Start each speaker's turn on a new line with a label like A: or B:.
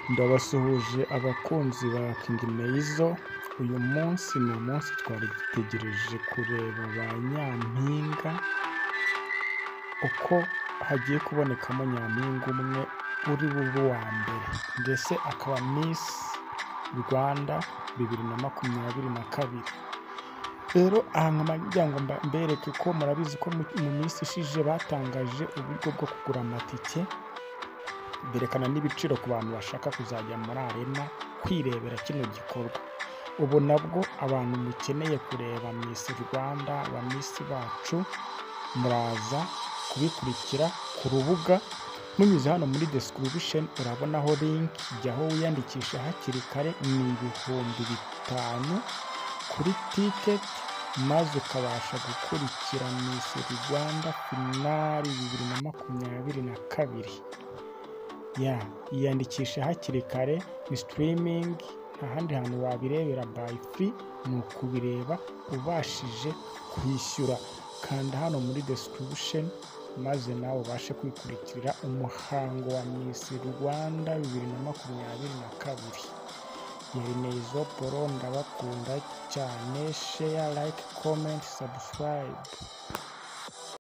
A: Ndabasuhuje abakunzi ba King Meizo. Uyu munsi ni umunsi twari dutegereje kureba ba Nyampinga, uko hagiye kubonekamo Nyampinga umwe uri bube uwa mbere, ndetse akaba Miss Rwanda 2022. Rero aha nkagira ngo mbereke ko murabizi ko mu minsi ishize batangaje uburyo bwo kugura amatike, berekana n'ibiciro ku bantu bashaka kuzajya muri arena kwirebera kino gikorwa. Ubu nabwo abantu mukeneye kureba Miss Rwanda, ba Miss bacu, muraza kubikurikira ku rubuga munyuze hano muri description, urabonaho link, jyaho wiyandikisha hakiri kare, ni 5,000 kuri ticket, maze ukabasha gukurikira Miss Rwanda finali 2022. Iyandikisha hakiri kare, ni streaming, nta handi hantu wabirebera by free, ni ukubireba ubashije kwishyura. Kanda hano muri description maze nawe ubashe kwikurikira umuhango wa Miss Rwanda 2022. Yari Meizo Poro, ndabakunda cyane. Share, like, comment, subscribe.